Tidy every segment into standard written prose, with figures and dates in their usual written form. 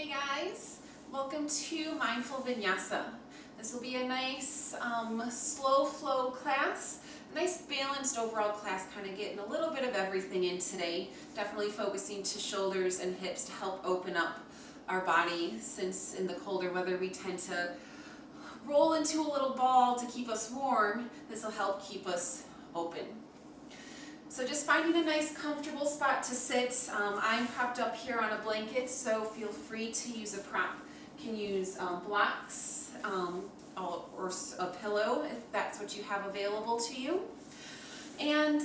Hey guys, welcome to Mindful Vinyasa. This will be a nice slow flow class, a nice balanced overall class, kind of getting a little bit of everything in today. Definitely focusing to shoulders and hips to help open up our body, since in the colder weather we tend to roll into a little ball to keep us warm. This will help keep us open. So just finding a nice comfortable spot to sit. I'm propped up here on a blanket, so feel free to use a prop. You can use blocks or a pillow if that's what you have available to you. And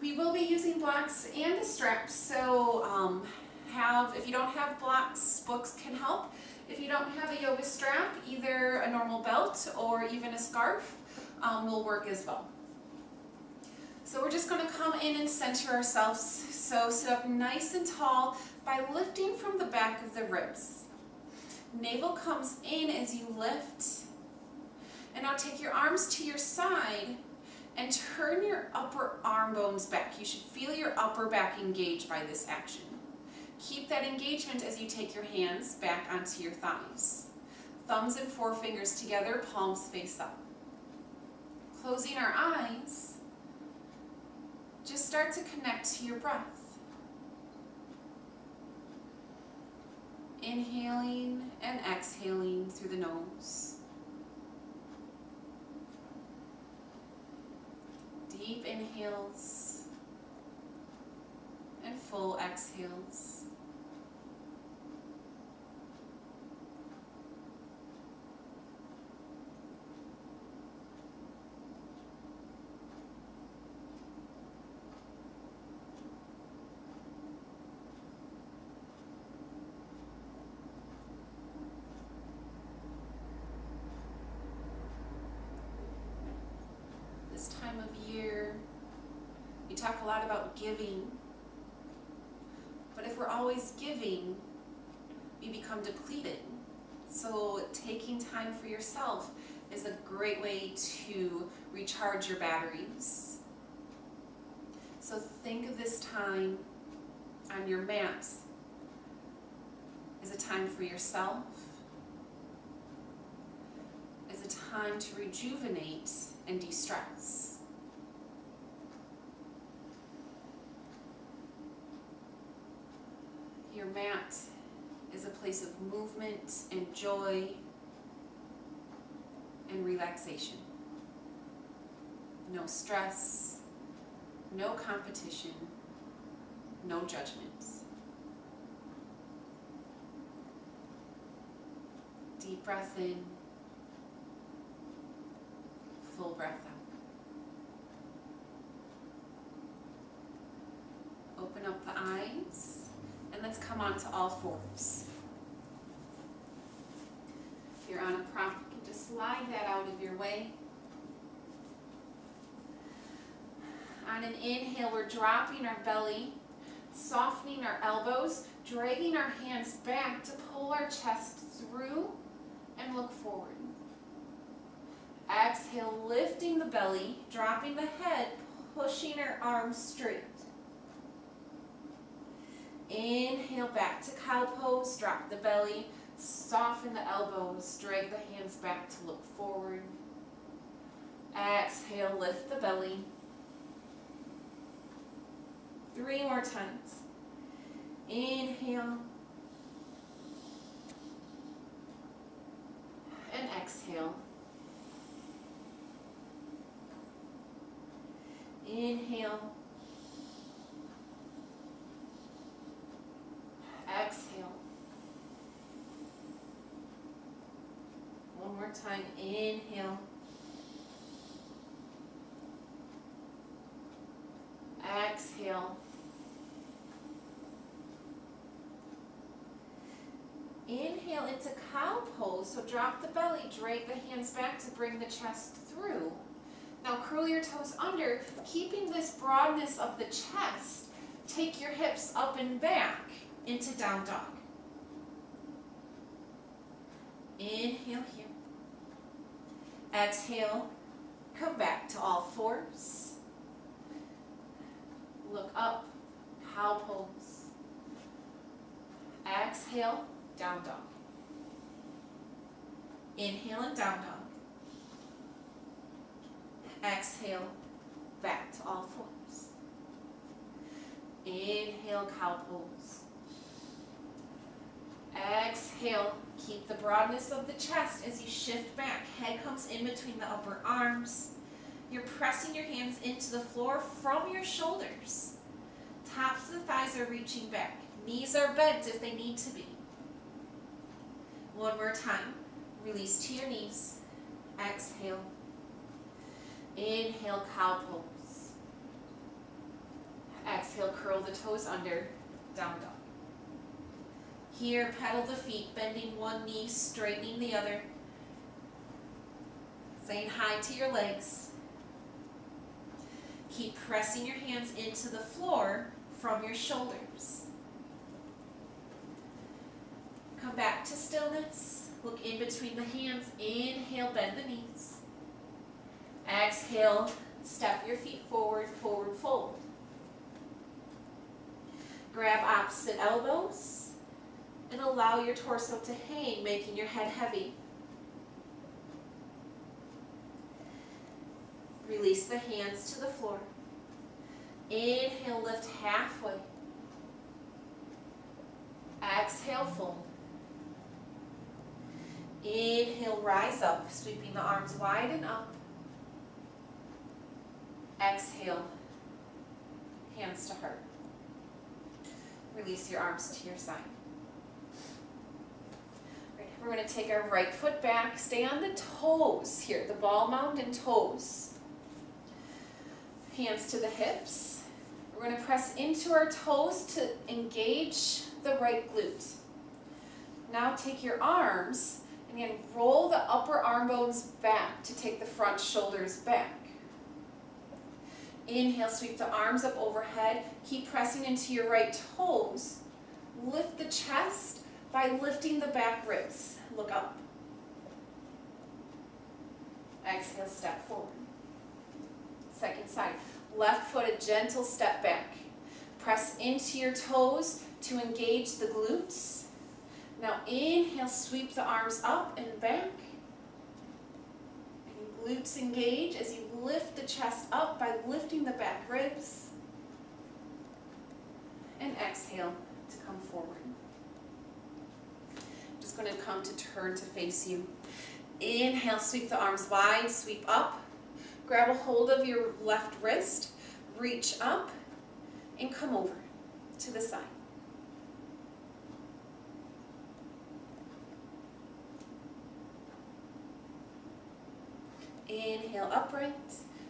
we will be using blocks and a strap, so if you don't have blocks, books can help. If you don't have a yoga strap, either a normal belt or even a scarf will work as well. So we're just going to come in and center ourselves. So sit up nice and tall by lifting from the back of the ribs. Navel comes in as you lift. And now take your arms to your side and turn your upper arm bones back. You should feel your upper back engaged by this action. Keep that engagement as you take your hands back onto your thighs. Thumbs and forefingers together, palms face up. Closing our eyes. Just start to connect to your breath. Inhaling and exhaling through the nose. Deep inhales and full exhales. This time of year, we talk a lot about giving, but if we're always giving, we become depleted. So taking time for yourself is a great way to recharge your batteries. So think of this time on your mat as a time for yourself, as a time to rejuvenate and de-stress. Your mat is a place of movement and joy and relaxation. No stress, no competition, no judgments. Deep breath in. Full breath out. Open up the eyes and let's come on to all fours. If you're on a prop, you can just slide that out of your way. On an inhale, we're dropping our belly, softening our elbows, dragging our hands back to pull our chest through and look forward. Exhale, lifting the belly, dropping the head, pushing our arms straight. Inhale, back to cow pose, drop the belly, soften the elbows, drag the hands back to look forward. Exhale, lift the belly. 3 more times. Inhale. And exhale. Inhale. Exhale. One more time. Inhale. Exhale. Inhale into cow pose. So drop the belly, drag the hands back to bring the chest through. Now curl your toes under, keeping this broadness of the chest. Take your hips up and back into down dog. Inhale here. Exhale, come back to all fours. Look up, cow pose. Exhale, down dog. Inhale and down dog. Exhale, back to all fours. Inhale, cow pose. Exhale, keep the broadness of the chest as you shift back. Head comes in between the upper arms. You're pressing your hands into the floor from your shoulders. Tops of the thighs are reaching back. Knees are bent if they need to be. One more time. Release to your knees. Exhale. Inhale, cow pose. Exhale, curl the toes under, down dog. Here, pedal the feet, bending one knee, straightening the other. Saying hi to your legs. Keep pressing your hands into the floor from your shoulders. Come back to stillness. Look in between the hands. Inhale, bend the knees. Exhale, step your feet forward, forward fold. Grab opposite elbows and allow your torso to hang, making your head heavy. Release the hands to the floor. Inhale, lift halfway. Exhale, fold. Inhale, rise up, sweeping the arms wide and up. Exhale, hands to heart. Release your arms to your side. Right, we're going to take our right foot back. Stay on the toes here, the ball mound and toes. Hands to the hips. We're going to press into our toes to engage the right glute. Now take your arms and again roll the upper arm bones back to take the front shoulders back. Inhale, sweep the arms up overhead. Keep pressing into your right toes. Lift the chest by lifting the back ribs. Look up. Exhale, step forward. Second side. Left foot, a gentle step back. Press into your toes to engage the glutes. Now inhale, sweep the arms up and back. And glutes engage as you lift the chest up by lifting the back ribs. And exhale to come forward. I'm just going to come to turn to face you. Inhale, sweep the arms wide, sweep up. Grab a hold of your left wrist, reach up, and come over to the side. Inhale, upright,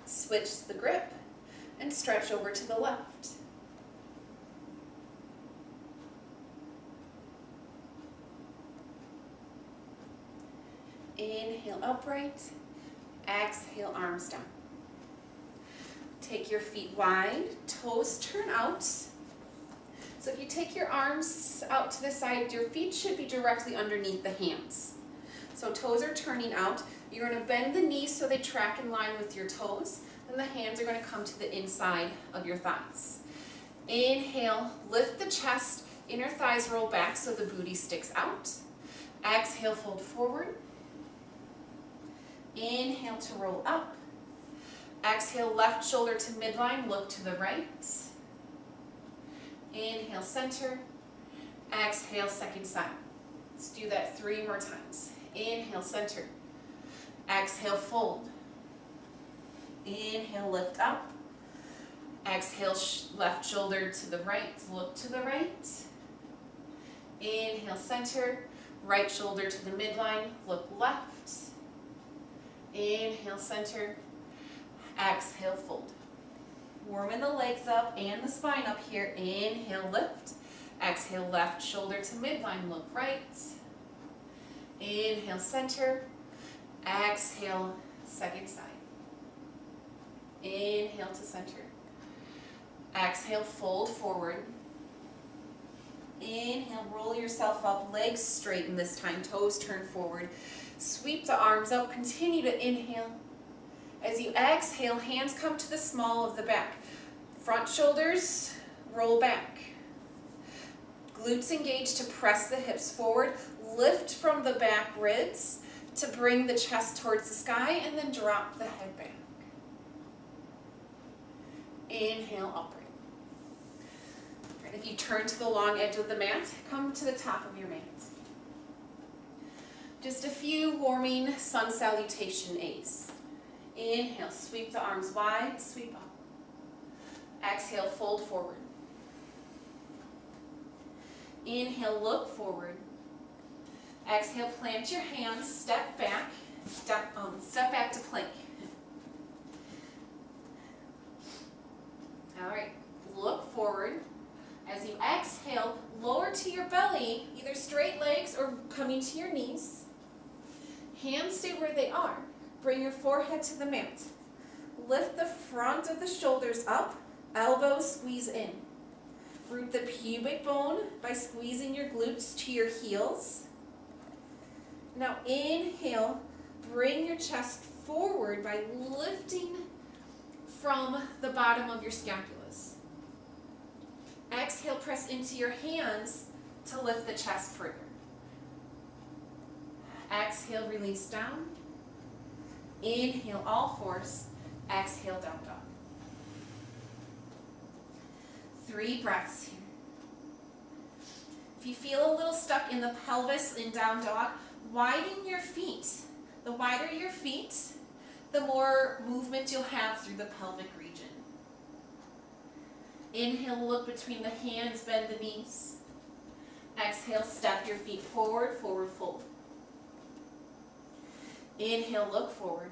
switch the grip, and stretch over to the left. Inhale, upright. Exhale, arms down. Take your feet wide, toes turn out. So if you take your arms out to the side, your feet should be directly underneath the hands. So toes are turning out. You're going to bend the knees so they track in line with your toes. Then the hands are going to come to the inside of your thighs. Inhale, lift the chest, inner thighs roll back so the booty sticks out. Exhale, fold forward. Inhale to roll up. Exhale, left shoulder to midline, look to the right. Inhale, center. Exhale, second side. Let's do that 3 more times. Inhale, center. Exhale, fold. Inhale, lift up. Exhale, left shoulder to the right, look to the right. Inhale, center. Right shoulder to the midline, look left. Inhale, center. Exhale, fold. Warming the legs up and the spine up here. Inhale, lift. Exhale, left shoulder to midline, look right. Inhale, center. Exhale, second side. Inhale to center. Exhale, fold forward. Inhale, roll yourself up, legs straighten this time, toes turn forward. Sweep the arms up, continue to inhale. As you exhale, hands come to the small of the back. Front shoulders roll back. Glutes engage to press the hips forward. Lift from the back ribs to bring the chest towards the sky, and then drop the head back. Inhale, upright. If you turn to the long edge of the mat, come to the top of your mat. Just a few warming sun salutation A's. Inhale, sweep the arms wide, sweep up. Exhale, fold forward. Inhale, look forward. Exhale, plant your hands, step back to plank. All right, look forward. As you exhale, lower to your belly, either straight legs or coming to your knees. Hands stay where they are. Bring your forehead to the mat. Lift the front of the shoulders up, elbows squeeze in. Root the pubic bone by squeezing your glutes to your heels. Now inhale, bring your chest forward by lifting from the bottom of your scapulas. Exhale, press into your hands to lift the chest further. Exhale, release down. Inhale, all fours. Exhale, down dog. 3 breaths here. If you feel a little stuck in the pelvis in down dog, widen your feet. The wider your feet, the more movement you'll have through the pelvic region. Inhale, look between the hands, bend the knees. Exhale, step your feet forward, forward fold. Inhale, look forward.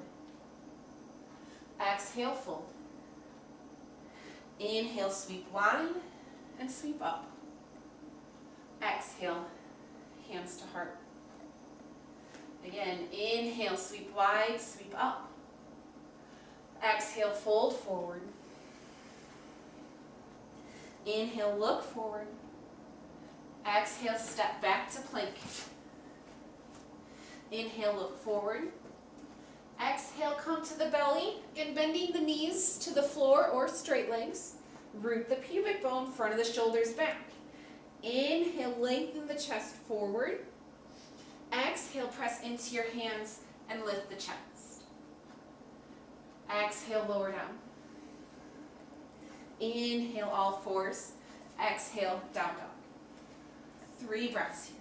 Exhale, fold. Inhale, sweep wide and sweep up. Exhale, hands to heart. Again, inhale, sweep wide, sweep up. Exhale, fold forward. Inhale, look forward. Exhale, step back to plank. Inhale, look forward. Exhale, come to the belly, again bending the knees to the floor or straight legs. Root the pubic bone, front of the shoulders back. Inhale, lengthen the chest forward. Exhale, press into your hands and lift the chest. Exhale, lower down. Inhale, all fours. Exhale, down dog. 3 breaths here.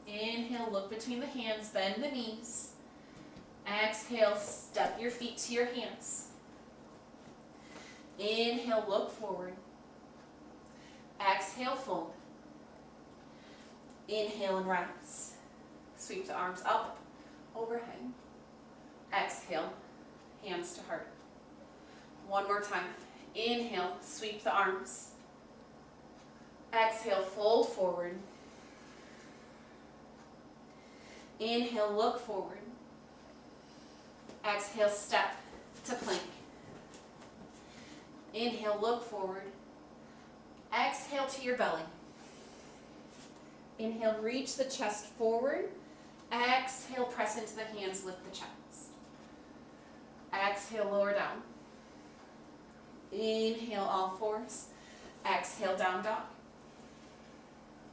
Inhale, look between the hands, bend the knees. Exhale, step your feet to your hands. Inhale, look forward. Exhale, fold. Inhale and rise. Sweep the arms up, overhead. Exhale, hands to heart. One more time. Inhale, sweep the arms. Exhale, fold forward. Inhale, look forward. Exhale, step to plank. Inhale, look forward. Exhale to your belly. Inhale, reach the chest forward. Exhale, press into the hands, lift the chest. Exhale, lower down. Inhale, all fours. Exhale, down dog.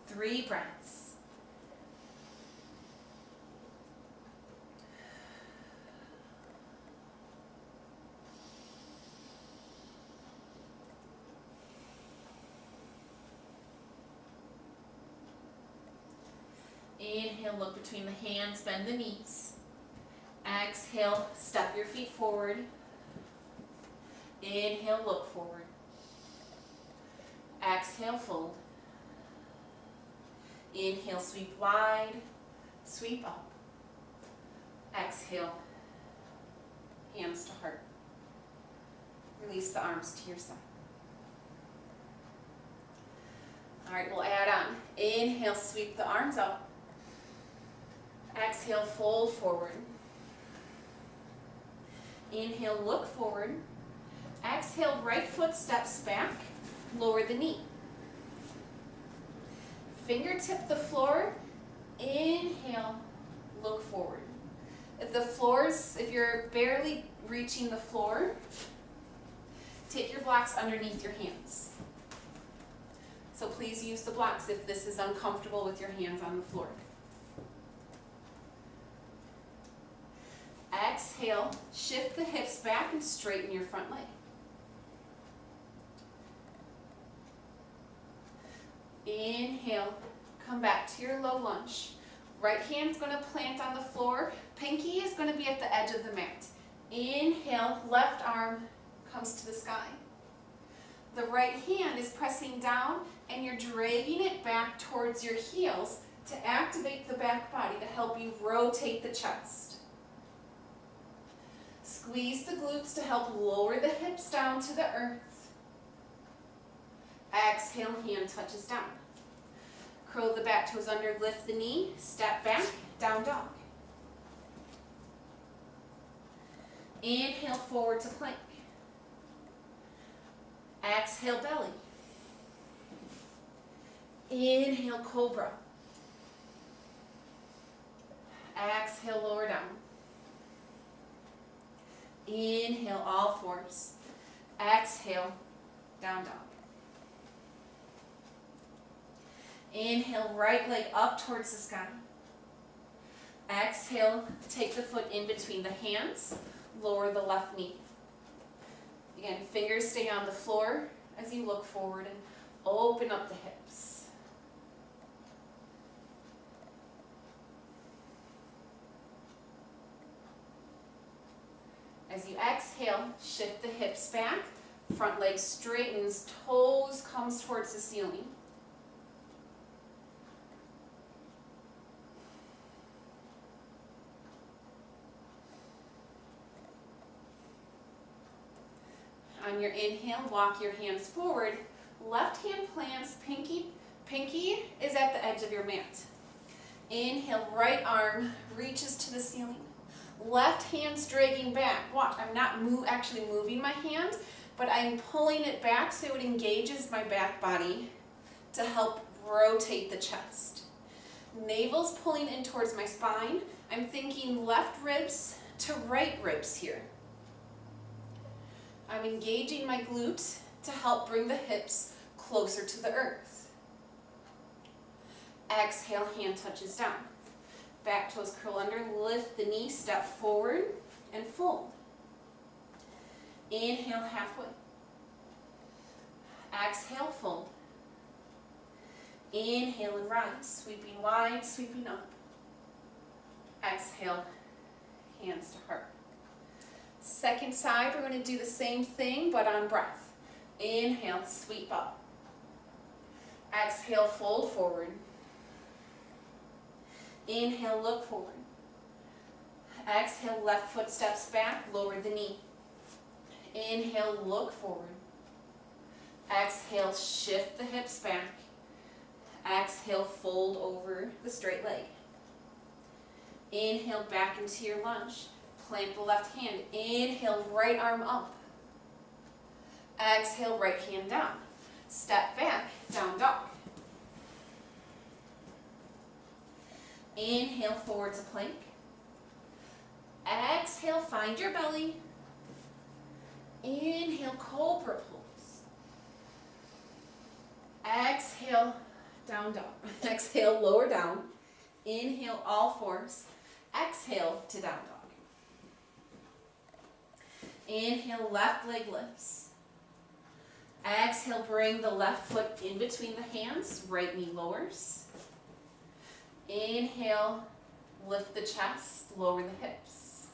3 breaths. Inhale, look between the hands, bend the knees. Exhale, step your feet forward. Inhale, look forward. Exhale, fold. Inhale, sweep wide, sweep up. Exhale, hands to heart. Release the arms to your side. All right, we'll add on. Inhale, sweep the arms up. Exhale, fold forward. Inhale, look forward. Exhale, right foot steps back. Lower the knee. Fingertip the floor. Inhale, look forward. If you're barely reaching the floor, take your blocks underneath your hands. So please use the blocks if this is uncomfortable with your hands on the floor. Exhale, shift the hips back and straighten your front leg. Inhale, come back to your low lunge. Right hand's going to plant on the floor. Pinky is going to be at the edge of the mat. Inhale, left arm comes to the sky. The right hand is pressing down and you're dragging it back towards your heels to activate the back body to help you rotate the chest. Squeeze the glutes to help lower the hips down to the earth. Exhale, hand touches down. Curl the back toes under, lift the knee, step back, down dog. Inhale, forward to plank. Exhale, belly. Inhale, cobra. Exhale, lower down. Inhale, all fours. Exhale, down dog. Inhale, right leg up towards the sky. Exhale, take the foot in between the hands, lower the left knee. Again, fingers stay on the floor as you look forward and open up the hips. As you exhale, shift the hips back, front leg straightens, toes comes towards the ceiling. On your inhale, walk your hands forward. Left hand plants, pinky is at the edge of your mat. Inhale, right arm reaches to the ceiling. Left hand's dragging back. Watch, I'm not actually moving my hand, but I'm pulling it back so it engages my back body to help rotate the chest. Navel's pulling in towards my spine. I'm thinking left ribs to right ribs here. I'm engaging my glutes to help bring the hips closer to the earth. Exhale, hand touches down. Back toes curl under, lift the knee, step forward and fold. Inhale, halfway. Exhale, fold. Inhale and rise, sweeping wide, sweeping up. Exhale, hands to heart. Second side, we're going to do the same thing, but on breath. Inhale, sweep up. Exhale, fold forward. Inhale, look forward. Exhale, left foot steps back, lower the knee. Inhale, look forward. Exhale, shift the hips back. Exhale, fold over the straight leg. Inhale, back into your lunge. Plant the left hand. Inhale, right arm up. Exhale, right hand down. Step back, down dog. Inhale, forward to plank. Exhale, find your belly. Inhale, cobra pose. Exhale, down dog. Exhale, lower down. Inhale, all fours. Exhale to down dog. Inhale, left leg lifts. Exhale, bring the left foot in between the hands, right knee lowers. Inhale, lift the chest, lower the hips.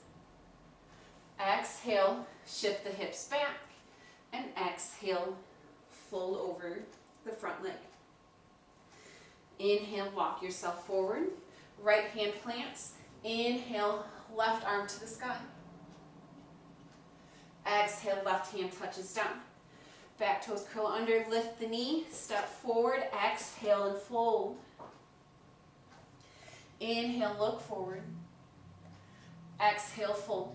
Exhale, shift the hips back, and exhale, fold over the front leg. Inhale, walk yourself forward. Right hand plants. Inhale, left arm to the sky. Exhale, left hand touches down. Back toes curl under, lift the knee, step forward, exhale and fold. Inhale, look forward. Exhale, fold.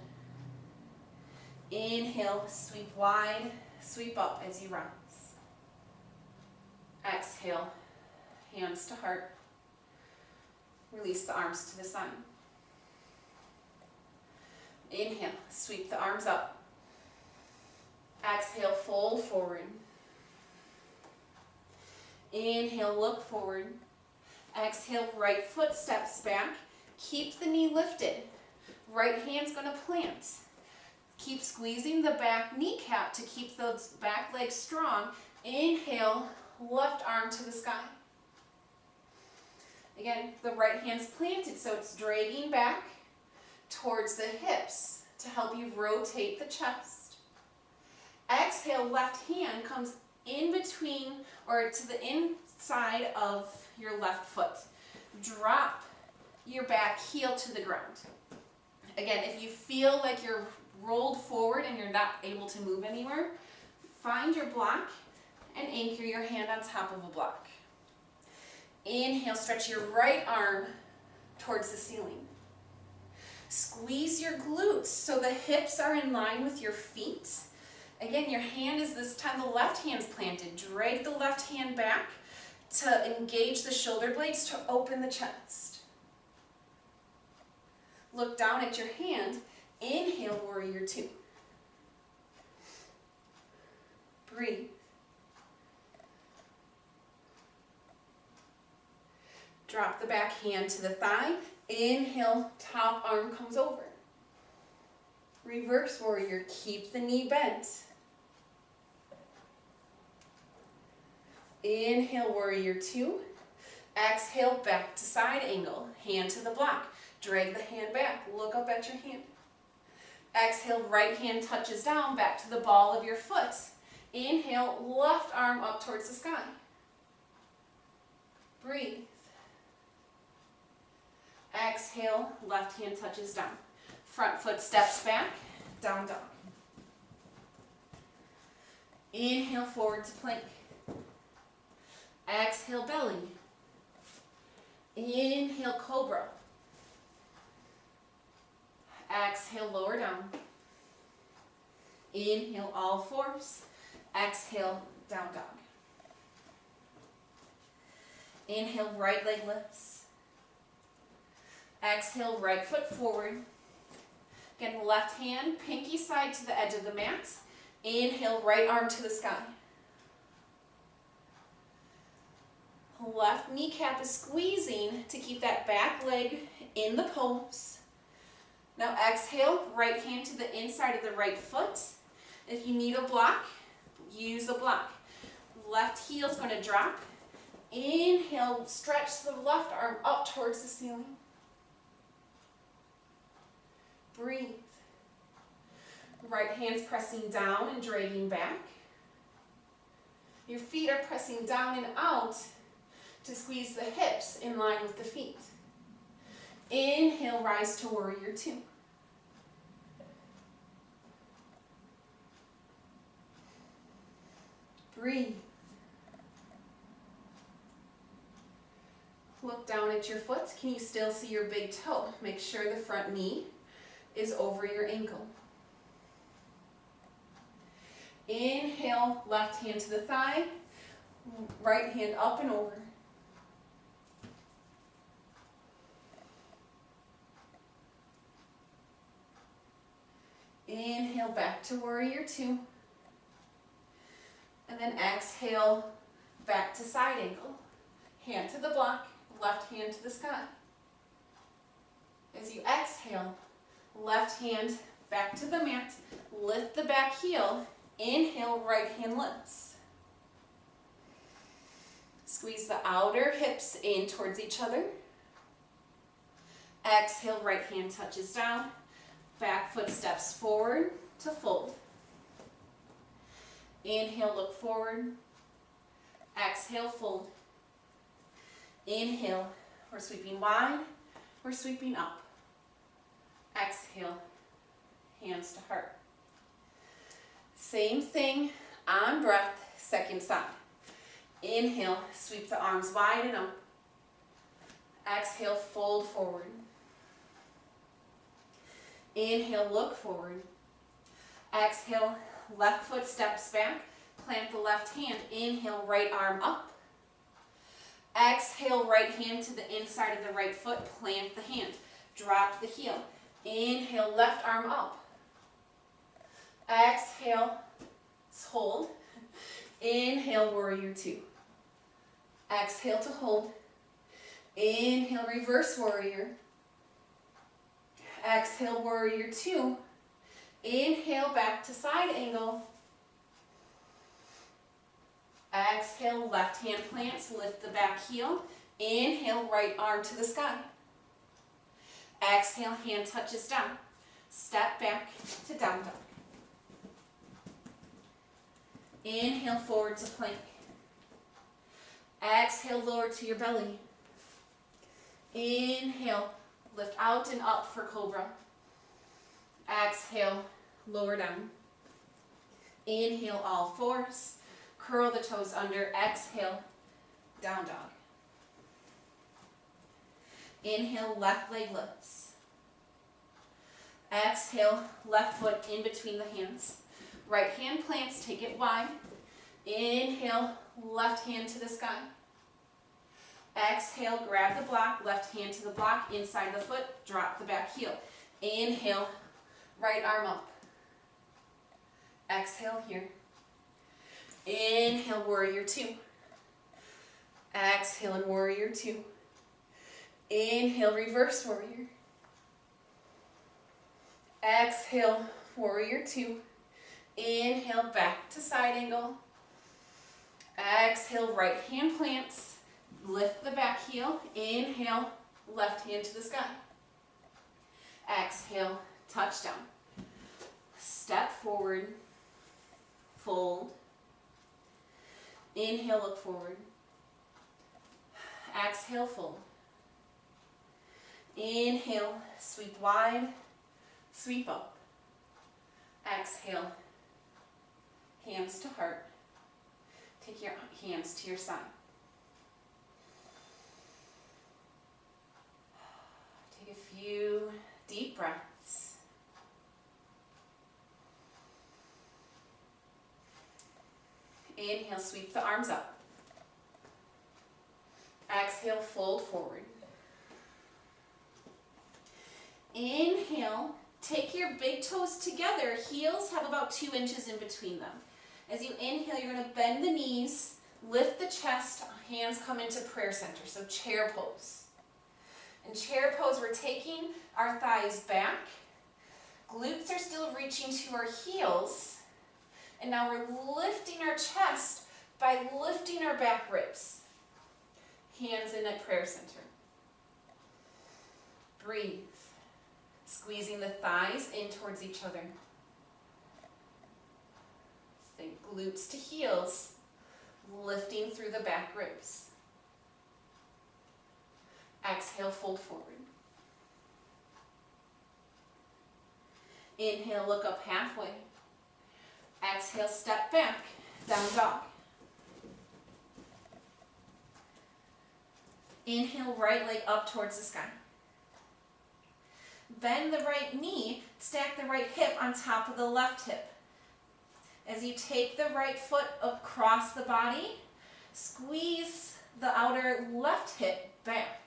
Inhale, sweep wide, sweep up as you rise. Exhale, hands to heart. Release the arms to the side. Inhale, sweep the arms up. Exhale, fold forward. Inhale, look forward. Exhale, right foot steps back. Keep the knee lifted. Right hand's going to plant. Keep squeezing the back kneecap to keep those back legs strong. Inhale, left arm to the sky. Again, the right hand's planted, so it's dragging back towards the hips to help you rotate the chest. Exhale, left hand comes in between or to the inside of your left foot. Drop your back heel to the ground. Again, if you feel like you're rolled forward and you're not able to move anywhere, find your block and anchor your hand on top of a block. Inhale, stretch your right arm towards the ceiling. Squeeze your glutes so the hips are in line with your feet. Again, your hand is this time the left hand's planted. Drag the left hand back to engage the shoulder blades to open the chest. Look down at your hand. Inhale, warrior two. Breathe. Drop the back hand to the thigh. Inhale, top arm comes over. Reverse warrior, keep the knee bent. Inhale, warrior two. Exhale, back to side angle. Hand to the block. Drag the hand back. Look up at your hand. Exhale, right hand touches down, back to the ball of your foot. Inhale, left arm up towards the sky. Breathe. Exhale, left hand touches down. Front foot steps back, down dog. Inhale, forward to plank. Exhale, belly. Inhale, cobra. Exhale, lower down. Inhale, all fours. Exhale, down dog. Inhale, right leg lifts. Exhale, right foot forward. Again, left hand, pinky side to the edge of the mat. Inhale, right arm to the sky. Left kneecap is squeezing to keep that back leg in the pose. Now exhale, right hand to the inside of the right foot. If you need a block, use a block. Left heel is going to drop. Inhale, stretch the left arm up towards the ceiling. Breathe. Right hand's pressing down and dragging back. Your feet are pressing down and out to squeeze the hips in line with the feet. Inhale, rise to warrior two. Breathe. Look down at your foot. Can you still see your big toe? Make sure the front knee is over your ankle. Inhale, left hand to the thigh, right hand up and over. Inhale, back to warrior two. And then exhale, back to side angle. Hand to the block, left hand to the sky. As you exhale, left hand back to the mat, lift the back heel. Inhale, right hand lifts. Squeeze the outer hips in towards each other. Exhale, right hand touches down. Back foot steps forward to fold. Inhale, look forward. Exhale, fold. Inhale, we're sweeping wide. We're sweeping up. Exhale, hands to heart. Same thing on breath, second side. Inhale, sweep the arms wide and up. Exhale, fold forward. Inhale, look forward. Exhale, left foot steps back. Plant the left hand. Inhale, right arm up. Exhale, right hand to the inside of the right foot. Plant the hand. Drop the heel. Inhale, left arm up. Exhale, hold. Inhale, warrior two. Exhale to hold. Inhale, reverse warrior. Exhale, warrior two. Inhale, back to side angle. Exhale, left hand plants, lift the back heel. Inhale, right arm to the sky. Exhale, hand touches down. Step back to down dog. Inhale, forward to plank. Exhale, lower to your belly. Inhale, lift out and up for cobra. Exhale, lower down. Inhale, all fours. Curl the toes under. Exhale, down dog. Inhale, left leg lifts. Exhale, left foot in between the hands. Right hand plants, take it wide. Inhale, left hand to the sky. Exhale, grab the block, left hand to the block, inside the foot, drop the back heel. Inhale, right arm up. Exhale here. Inhale, warrior two. Exhale and warrior two. Inhale, reverse warrior. Exhale, warrior two. Inhale, back to side angle. Exhale, right hand plants. Lift the back heel. Inhale, left hand to the sky. Exhale, touchdown. Step forward. Fold. Inhale, look forward. Exhale, fold. Inhale, sweep wide, sweep up. Exhale, hands to heart. Take your hands to your side. Take a few deep breaths. Inhale, sweep the arms up. Exhale, fold forward. Inhale, take your big toes together. Heels have about 2 inches in between them. As you inhale, you're going to bend the knees, lift the chest, hands come into prayer center, so chair pose. In chair pose, we're taking our thighs back. Glutes are still reaching to our heels. And now we're lifting our chest by lifting our back ribs. Hands in at prayer center. Breathe. Squeezing the thighs in towards each other. Think glutes to heels, lifting through the back ribs. Exhale, fold forward. Inhale, look up halfway. Exhale, step back, down dog. Inhale, right leg up towards the sky. Bend the right knee, stack the right hip on top of the left hip. As you take the right foot across the body, squeeze the outer left hip back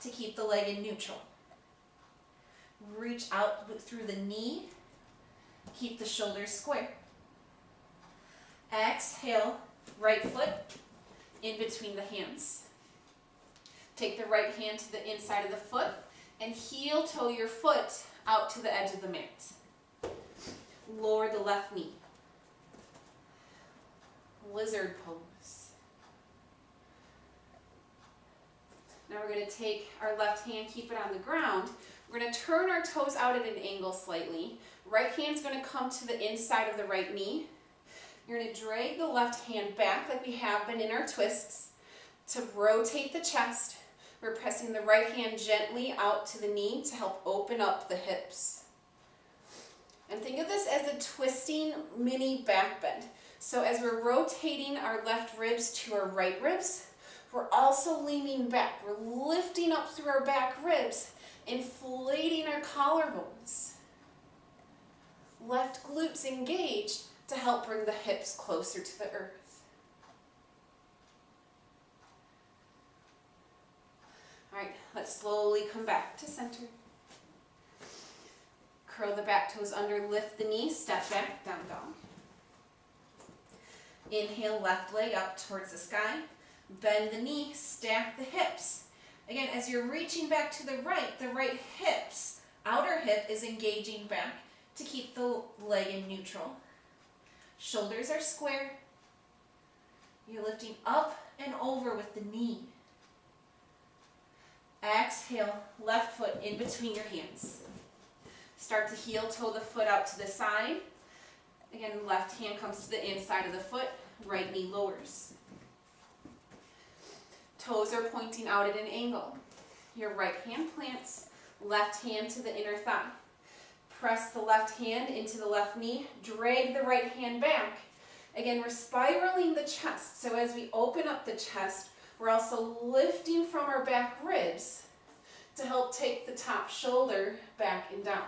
to keep the leg in neutral. Reach out through the knee, keep the shoulders square. Exhale, right foot in between the hands. Take the right hand to the inside of the foot and heel toe your foot out to the edge of the mat. Lower the left knee. Lizard pose. Now we're going to take our left hand, keep it on the ground. We're going to turn our toes out at an angle slightly. Right hand's going to come to the inside of the right knee. You're going to drag the left hand back like we have been in our twists to rotate the chest. We're pressing the right hand gently out to the knee to help open up the hips. And think of this as a twisting mini back bend. So as we're rotating our left ribs to our right ribs, we're also leaning back. We're lifting up through our back ribs, inflating our collarbones. Left glutes engaged to help bring the hips closer to the earth. All right, let's slowly come back to center. curl the back toes under, lift the knee, step back, down dog. Inhale, left leg up towards the sky. Bend the knee, stack the hips. Again, as you're reaching back to the right hips, outer hip is engaging back to keep the leg in neutral. Shoulders are square. You're lifting up and over with the knee. Exhale, left foot in between your hands. Start to heel toe the foot out to the side. Again, left hand comes to the inside of the foot, right knee lowers. Toes are pointing out at an angle. Your right hand plants, left hand to the inner thigh. Press the left hand into the left knee, drag the right hand back. Again, we're spiraling the chest. So as we open up the chest, we're also lifting from our back ribs to help take the top shoulder back and down.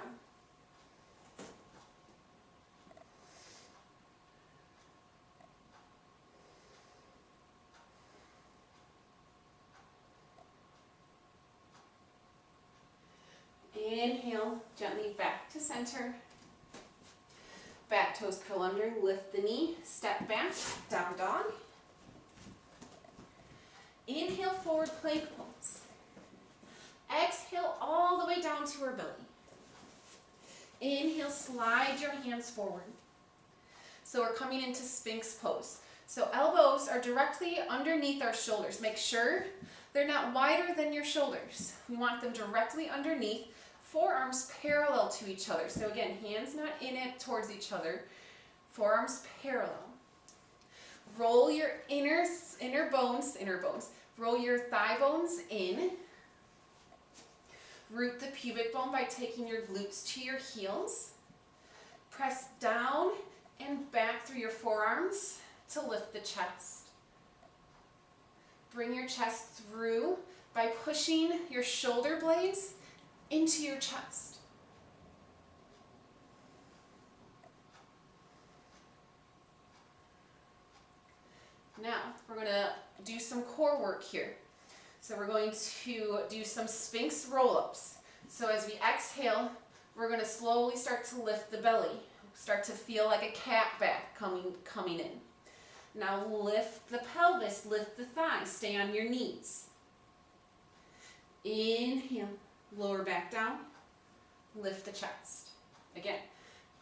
Inhale, gently back to center. Back toes curl under, lift the knee, step back, down dog. Inhale, forward plank pose. Exhale all the way down to our belly. Inhale, slide your hands forward. So we're coming into Sphinx pose. So elbows are directly underneath our shoulders. Make sure they're not wider than your shoulders. We want them directly underneath. Forearms parallel to each other. So again, hands not in it towards each other. Forearms parallel. Roll your inner bones. Roll your thigh bones in. Root the pubic bone by taking your glutes to your heels. Press down and back through your forearms to lift the chest. Bring your chest through by pushing your shoulder blades into your chest. Now, we're going to do some core work here. So we're going to do some Sphinx roll-ups. So as we exhale, we're going to slowly start to lift the belly. Start to feel like a cat back coming in. Now lift the pelvis, lift the thighs, stay on your knees. Inhale. Lower back down, lift the chest. Again,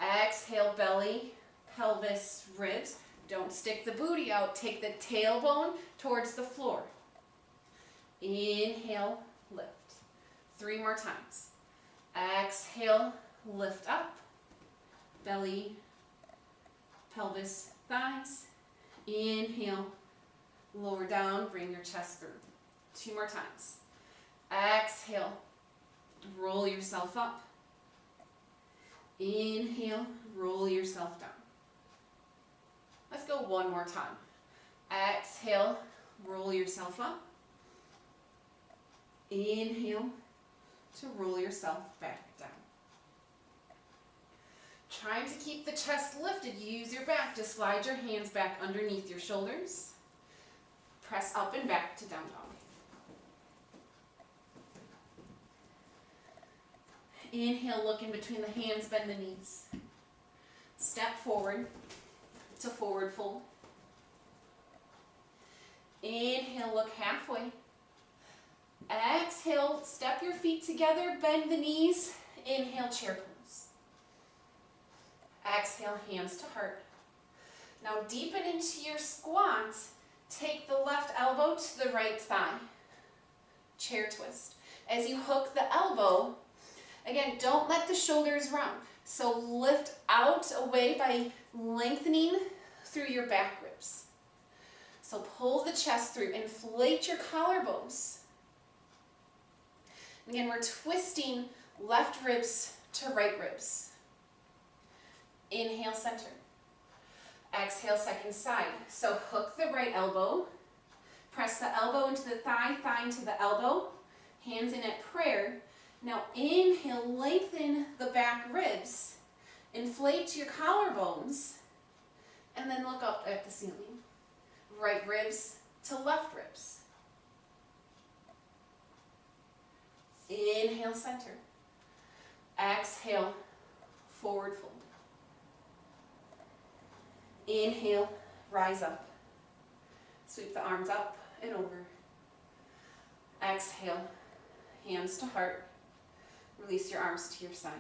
exhale, belly, pelvis, ribs. Don't stick the booty out. Take the tailbone towards the floor. Inhale, lift. 3 more times. Exhale, lift up. Belly, pelvis, thighs. Inhale, lower down, bring your chest through. 2 more times. Exhale. Roll yourself up. Inhale, roll yourself down. Let's go 1 more time. Exhale, roll yourself up. Inhale to roll yourself back down. Trying to keep the chest lifted, use your back to slide your hands back underneath your shoulders. Press up and back to down dog. Inhale, look in between the hands, bend the knees. Step forward to forward fold. Inhale, look halfway. Exhale, step your feet together, bend the knees. Inhale, chair pose. Exhale, hands to heart. Now deepen into your squat. Take the left elbow to the right thigh. Chair twist. As you hook the elbow, again, don't let the shoulders round. So lift out away by lengthening through your back ribs. So pull the chest through, inflate your collarbones. Again, we're twisting left ribs to right ribs. Inhale, center. Exhale, second side. So hook the right elbow. Press the elbow into the thigh, thigh into the elbow. Hands in at prayer. Now inhale, lengthen the back ribs, inflate your collarbones, and then look up at the ceiling. Right ribs to left ribs. Inhale, center. Exhale, forward fold. Inhale, rise up. Sweep the arms up and over. Exhale, hands to heart. Release your arms to your side.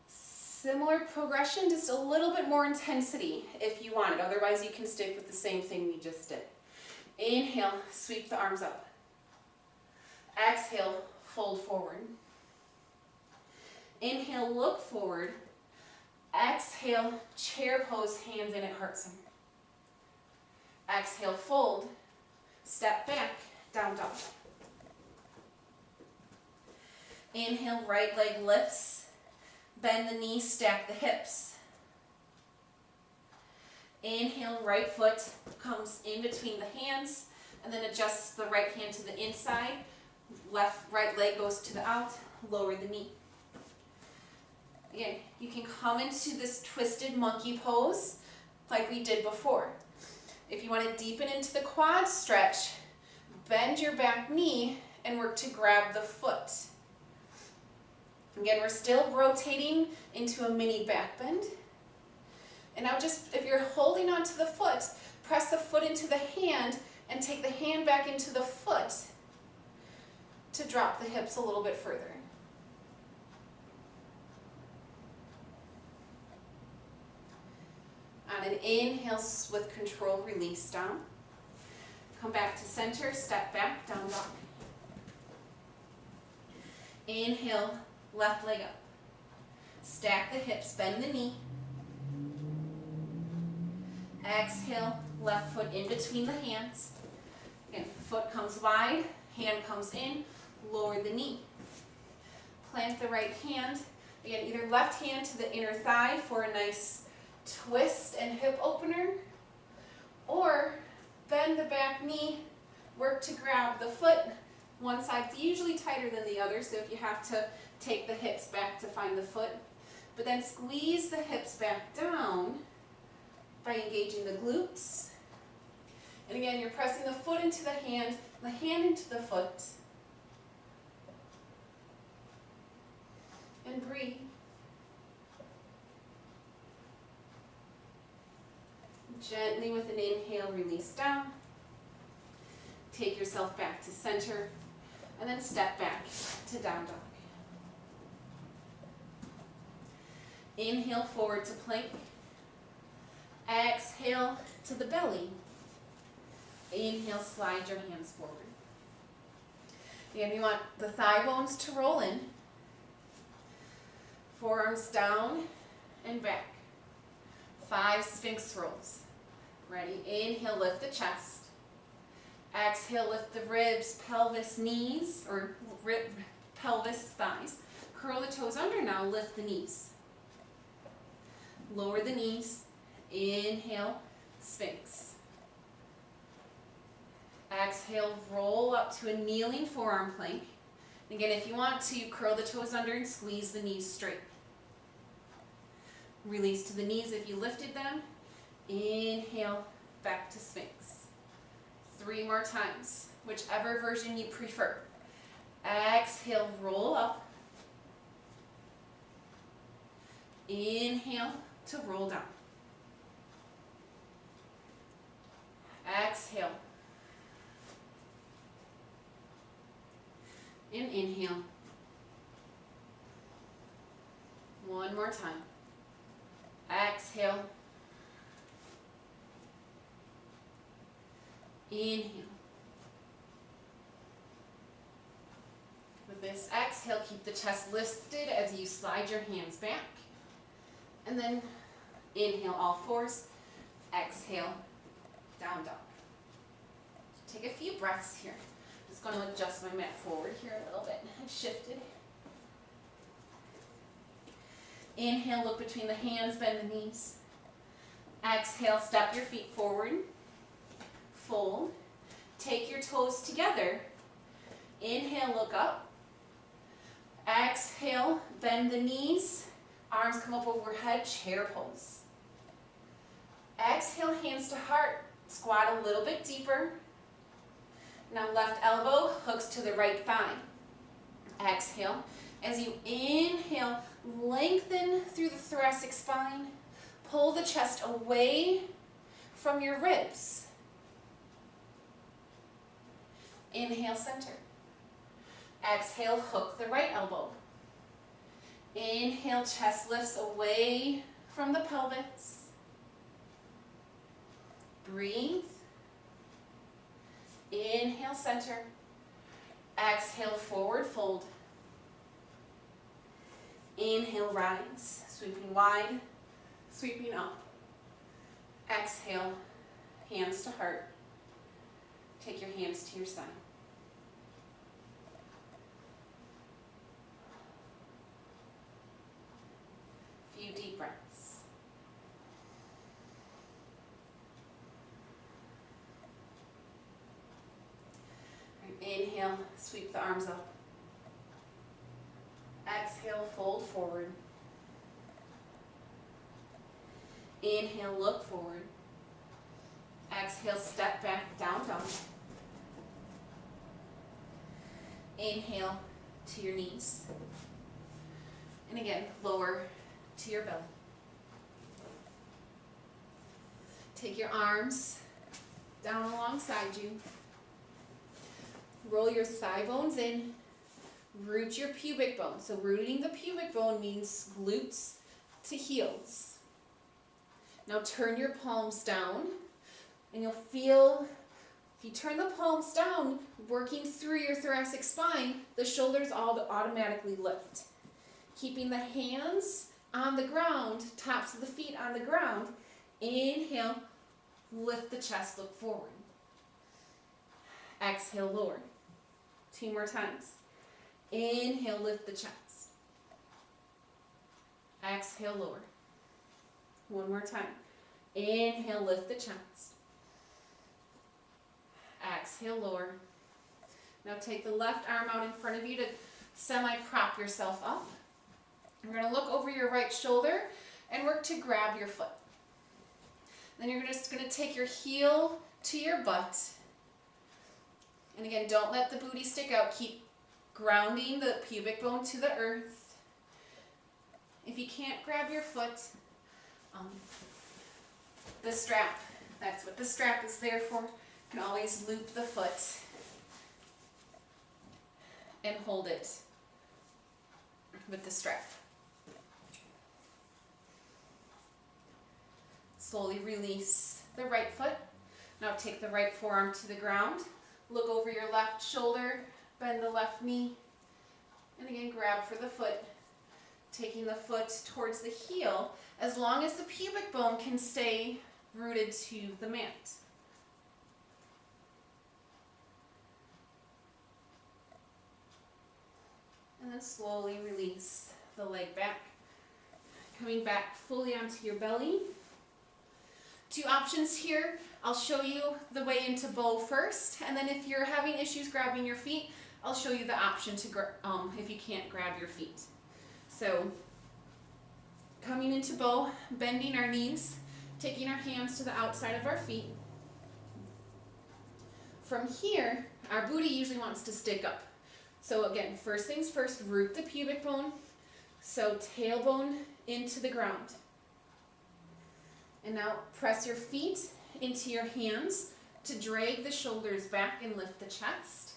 Similar progression, just a little bit more intensity if you want it. Otherwise, you can stick with the same thing we just did. Inhale, sweep the arms up. Exhale, fold forward. Inhale, look forward. Exhale, chair pose, hands in at heart center. Exhale, fold. Step back, down dog. Inhale, right leg lifts. Bend the knees, stack the hips. Inhale, right foot comes in between the hands and then adjusts the right hand to the inside. Right leg goes to the out, lower the knee. Again, you can come into this twisted monkey pose like we did before. If you want to deepen into the quad stretch, bend your back knee and work to grab the foot. Again, we're still rotating into a mini back bend. And now just, if you're holding onto the foot, press the foot into the hand and take the hand back into the foot to drop the hips a little bit further. On an inhale with control, release down. Come back to center, step back, down dog. Inhale, left leg up. Stack the hips, bend the knee. Exhale, left foot in between the hands. Again, foot comes wide, hand comes in, lower the knee. Plant the right hand. Again, either left hand to the inner thigh for a nice twist and hip opener, or bend the back knee, work to grab the foot. One side's usually tighter than the other, so if you have to take the hips back to find the foot, but then squeeze the hips back down by engaging the glutes. And again, you're pressing the foot into the hand into the foot. And breathe. Gently with an inhale, release down. Take yourself back to center, and then step back to down dog. Inhale forward to plank. Exhale to the belly. Inhale, slide your hands forward. Again, you want the thigh bones to roll in. Forearms down and back. 5 Sphinx rolls. Ready? Inhale, lift the chest. Exhale, lift the ribs, pelvis, knees, or pelvis, thighs. Curl the toes under now, lift the knees. Lower the knees. Inhale, Sphinx. Exhale, roll up to a kneeling forearm plank. Again, if you want to, curl the toes under and squeeze the knees straight. Release to the knees if you lifted them. Inhale, back to Sphinx. 3 more times, whichever version you prefer. Exhale, roll up. Inhale to roll down. Exhale. And inhale. One more time. Exhale. Inhale. With this exhale, keep the chest lifted as you slide your hands back. And then inhale all fours. Exhale, down dog. Take a few breaths here. Just going to adjust my mat forward here a little bit. I've shifted. Inhale, look between the hands, bend the knees. Exhale, step your feet forward. Fold. Take your toes together. Inhale, look up. Exhale, bend the knees. Arms come up overhead, chair pose. Exhale, hands to heart. Squat a little bit deeper. Now left elbow hooks to the right thigh. Exhale, As you inhale, lengthen through the thoracic spine. Pull the chest away from your ribs. Inhale, center. Exhale, hook the right elbow. Inhale, chest lifts away from the pelvis. Breathe. Inhale, center. Exhale, forward fold. Inhale, rise, sweeping wide, sweeping up. Exhale, hands to heart. Take your hands to your side. Few deep breaths. Inhale, sweep the arms up. Exhale, fold forward. Inhale, look forward. Exhale, step back, down dog. Inhale to your knees. And again, lower to your belly. Take your arms down alongside you. Roll your thigh bones in. Root your pubic bone. So rooting the pubic bone means glutes to heels. Now turn your palms down, and you'll feel, if you turn the palms down, working through your thoracic spine, the shoulders all automatically lift. Keeping the hands on the ground, tops of the feet on the ground. Inhale, lift the chest, look forward. Exhale, lower. 2 more times. Inhale, lift the chest. Exhale, lower. 1 more time. Inhale, lift the chest. Exhale, lower. Now take the left arm out in front of you to semi-prop yourself up. You're going to look over your right shoulder and work to grab your foot. Then you're just going to take your heel to your butt. And again, don't let the booty stick out. Keep grounding the pubic bone to the earth. If you can't grab your foot, the strap, that's what the strap is there for. You can always loop the foot and hold it with the strap. Slowly release the right foot. Now take the right forearm to the ground. Look over your left shoulder, bend the left knee, and again grab for the foot, taking the foot towards the heel as long as the pubic bone can stay rooted to the mat. And then slowly release the leg back, coming back fully onto your belly. 2 options here. I'll show you the way into bow first, and then if you're having issues grabbing your feet, I'll show you the option to if you can't grab your feet. So coming into bow, bending our knees, taking our hands to the outside of our feet. From here, our booty usually wants to stick up. So again, first things first, root the pubic bone. So tailbone into the ground. And now press your feet into your hands to drag the shoulders back and lift the chest.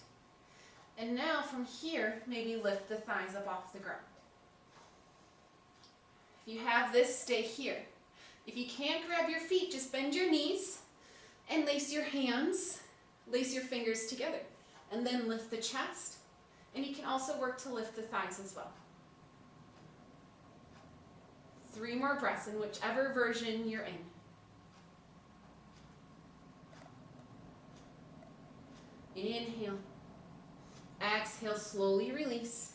And now from here, maybe lift the thighs up off the ground. If you have this, stay here. If you can't grab your feet, just bend your knees and lace your hands, lace your fingers together, and then lift the chest. And you can also work to lift the thighs as well. 3 more breaths in whichever version you're in. Inhale. Exhale, slowly release.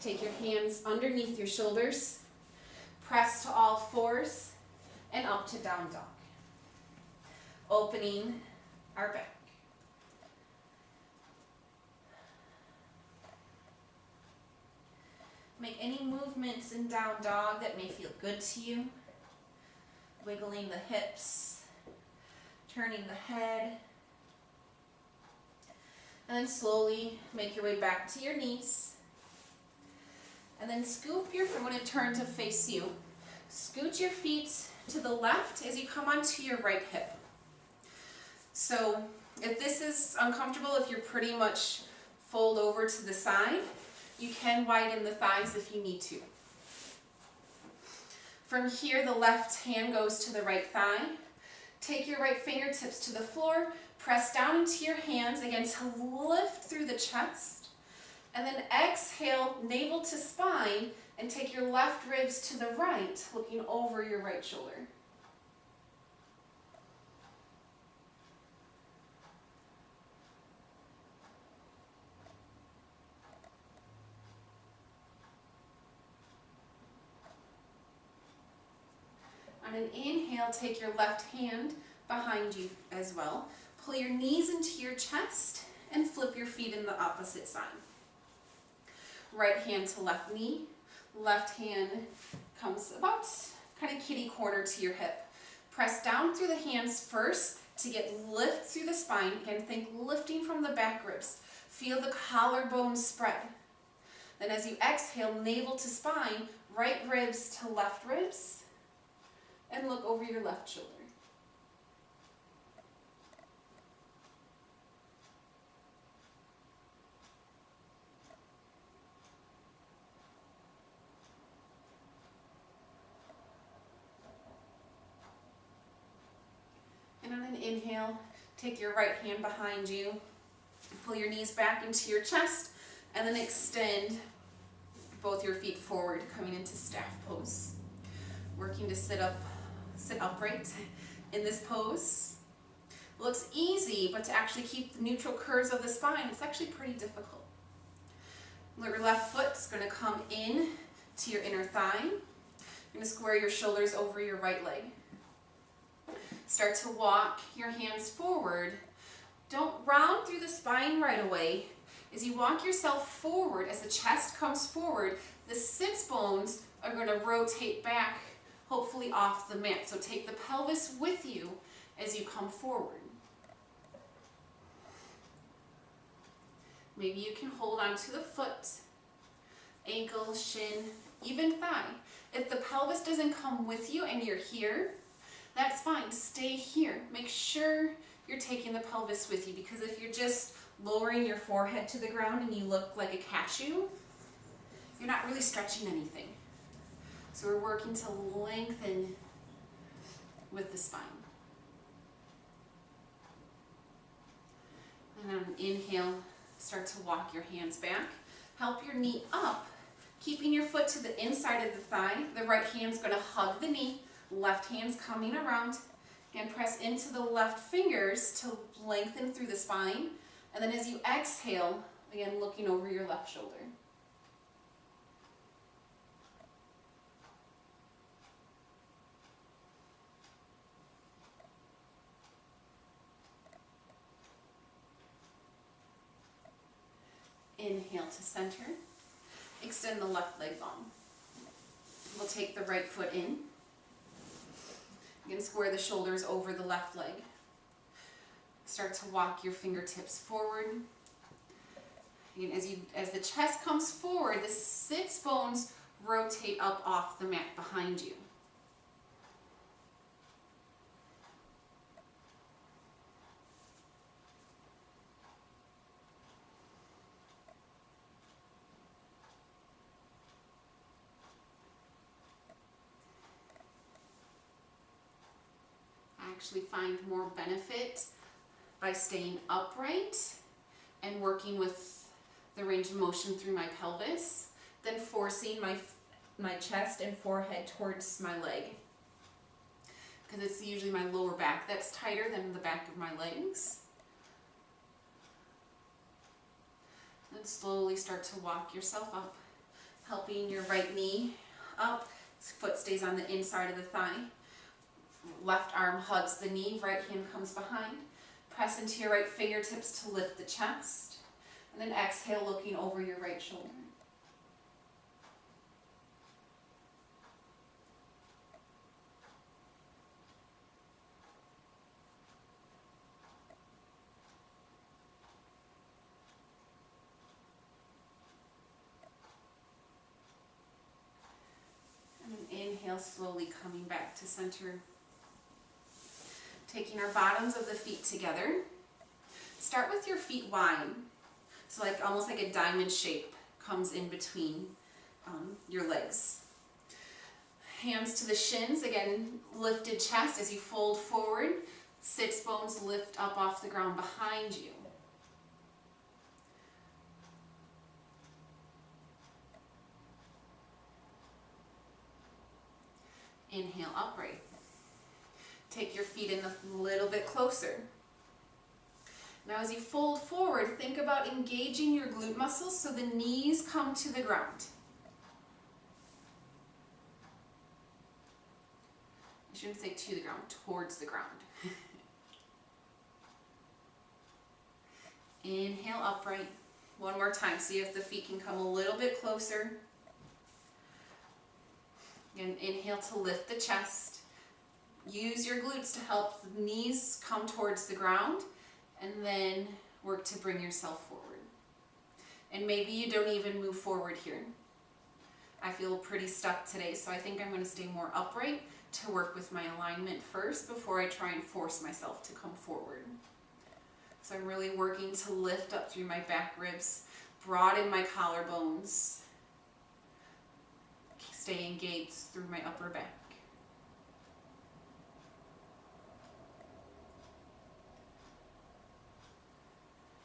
Take your hands underneath your shoulders. Press to all fours and up to down dog. Opening our back. Make any movements in down dog that may feel good to you. Wiggling the hips, turning the head. And then slowly make your way back to your knees. And then scoop I'm going to turn to face you. Scoot your feet to the left as you come onto your right hip. So if this is uncomfortable, if you're pretty much fold over to the side, you can widen the thighs if you need to. From here, the left hand goes to the right thigh. Take your right fingertips to the floor, press down into your hands again to lift through the chest. And then exhale, navel to spine, and take your left ribs to the right, looking over your right shoulder. On an inhale, take your left hand behind you as well. Pull your knees into your chest and flip your feet in the opposite side. Right hand to left knee. Left hand comes about kind of kitty corner to your hip. Press down through the hands first to get lift through the spine. Again, think lifting from the back ribs. Feel the collarbone spread. Then as you exhale, navel to spine, right ribs to left ribs, and look over your left shoulder. And on an inhale, take your right hand behind you, pull your knees back into your chest, and then extend both your feet forward, coming into staff pose. Working to sit upright in this pose. Looks easy, but to actually keep the neutral curves of the spine, it's actually pretty difficult. Your left foot's going to come in to your inner thigh. You're going to square your shoulders over your right leg. Start to walk your hands forward. Don't round through the spine right away. As you walk yourself forward, as the chest comes forward, the sits bones are going to rotate back, hopefully off the mat. So take the pelvis with you as you come forward. Maybe you can hold onto the foot, ankle, shin, even thigh. If the pelvis doesn't come with you and you're here, that's fine. Stay here. Make sure you're taking the pelvis with you, because if you're just lowering your forehead to the ground and you look like a cashew, you're not really stretching anything. So we're working to lengthen with the spine. And on an inhale, start to walk your hands back. Help your knee up, keeping your foot to the inside of the thigh. The right hand's going to hug the knee. Left hand's coming around. Again, press into the left fingers to lengthen through the spine. And then as you exhale, again, looking over your left shoulder. Inhale to center. Extend the left leg long. We'll take the right foot in. You're going to square the shoulders over the left leg. Start to walk your fingertips forward. Again, as the chest comes forward, the sits bones rotate up off the mat behind you. Actually find more benefit by staying upright and working with the range of motion through my pelvis than forcing my chest and forehead towards my leg, because it's usually my lower back that's tighter than the back of my legs. Then slowly start to walk yourself up, helping your right knee up, foot stays on the inside of the thigh. Left arm hugs the knee, right hand comes behind. Press into your right fingertips to lift the chest. And then exhale, looking over your right shoulder. inhale, slowly coming back to center. Taking our bottoms of the feet together. Start with your feet wide. So like almost like a diamond shape comes in between your legs. Hands to the shins, again, lifted chest as you fold forward. Sits bones lift up off the ground behind you. Inhale, upright. Take your feet in a little bit closer. Now as you fold forward, think about engaging your glute muscles so the knees come to the ground. I shouldn't say to the ground, towards the ground. Inhale, upright. One more time. See if the feet can come a little bit closer. Again, inhale to lift the chest. Use your glutes to help the knees come towards the ground, and then work to bring yourself forward. And maybe you don't even move forward here. I feel pretty stuck today, so I think I'm going to stay more upright to work with my alignment first before I try and force myself to come forward. So I'm really working to lift up through my back ribs, broaden my collarbones, stay engaged through my upper back.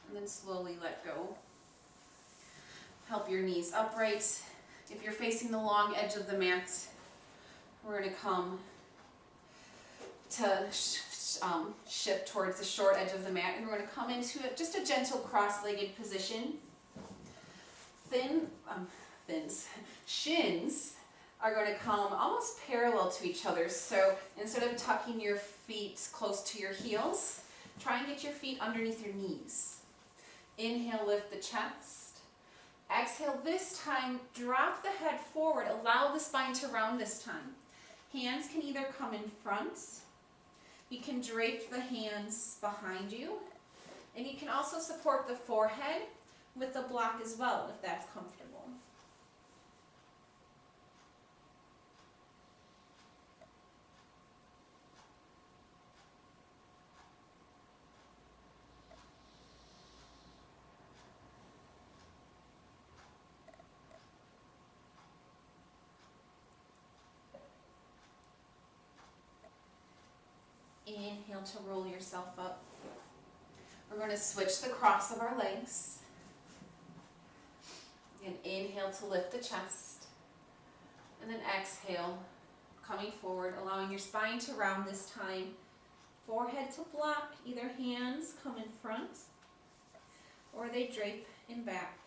And then slowly let go. Help your knees upright. If you're facing the long edge of the mat, we're going to come to shift towards the short edge of the mat, and we're going to come into just a gentle cross-legged position. Shins are going to come almost parallel to each other. So instead of tucking your feet close to your heels, try and get your feet underneath your knees. Inhale, lift the chest. Exhale, this time, drop the head forward. Allow the spine to round this time. Hands can either come in front. You can drape the hands behind you. And you can also support the forehead with the block as well, if that's comfortable. Inhale to roll yourself up. We're going to switch the cross of our legs. And inhale to lift the chest. And then exhale, coming forward, allowing your spine to round this time. Forehead to block. Either hands come in front or they drape in back.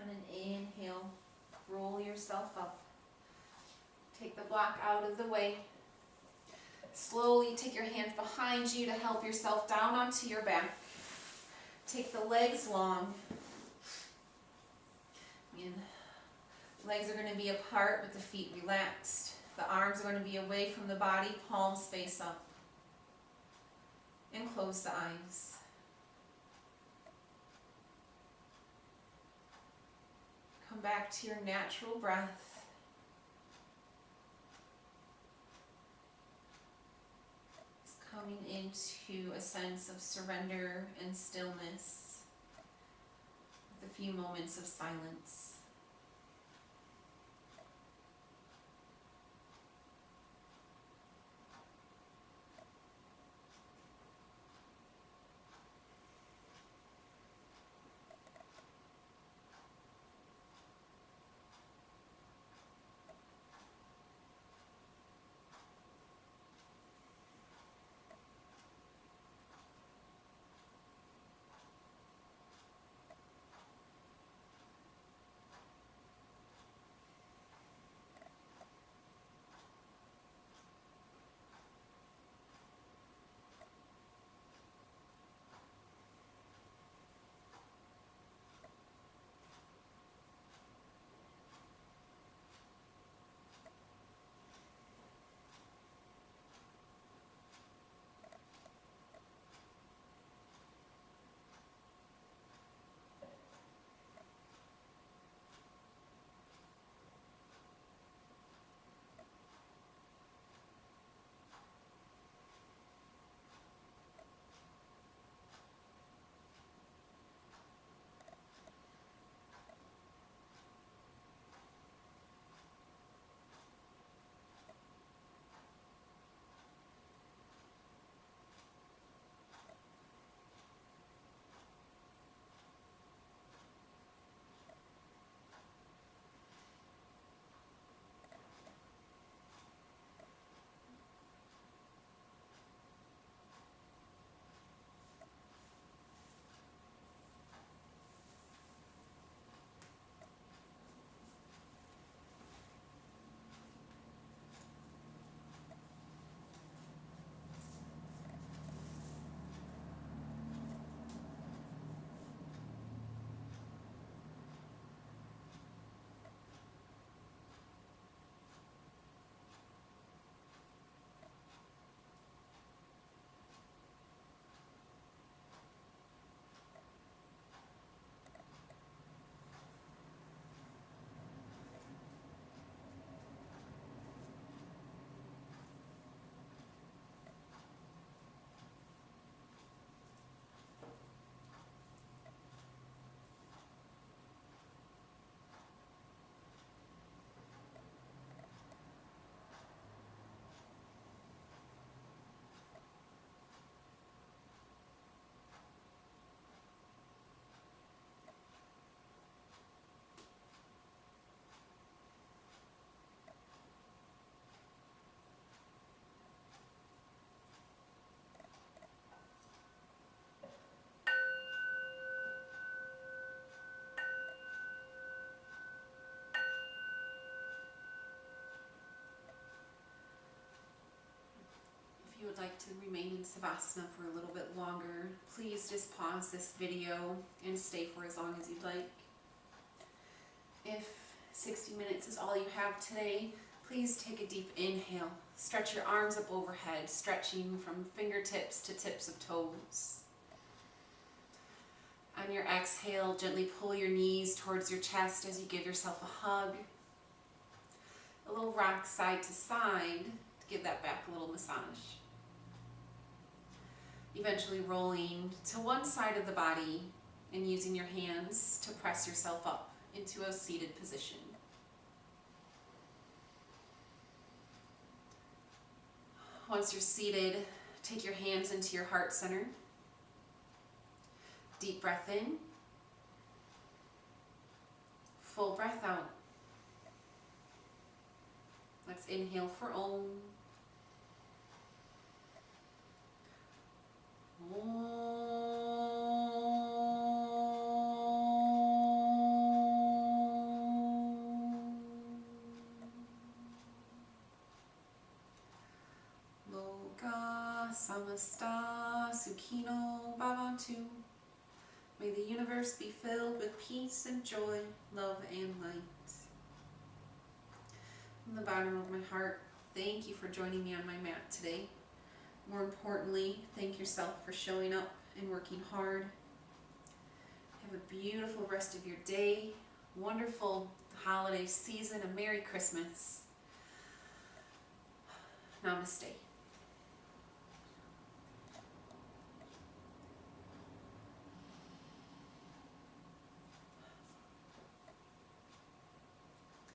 And an inhale, roll yourself up. Take the block out of the way. Slowly take your hands behind you to help yourself down onto your back. Take the legs long. And legs are going to be apart with the feet relaxed. The arms are going to be away from the body, palms face up. And close the eyes. Come back to your natural breath. It's coming into a sense of surrender and stillness with a few moments of silence. to remain in Savasana for a little bit longer, please just pause this video and stay for as long as you'd like. If 60 minutes is all you have today, please take a deep inhale. Stretch your arms up overhead, stretching from fingertips to tips of toes. On your exhale, gently pull your knees towards your chest as you give yourself a hug. A little rock side to side to give that back a little massage. Eventually rolling to one side of the body and using your hands to press yourself up into a seated position. Once you're seated, take your hands into your heart center. Deep breath in. Full breath out. Let's inhale for Om. Samasta Sukhino Bhavantu. May the universe be filled with peace and joy, love and light. From the bottom of my heart, thank you for joining me on my mat today. More importantly, thank yourself for showing up and working hard. Have a beautiful rest of your day, wonderful holiday season, a Merry Christmas. Namaste.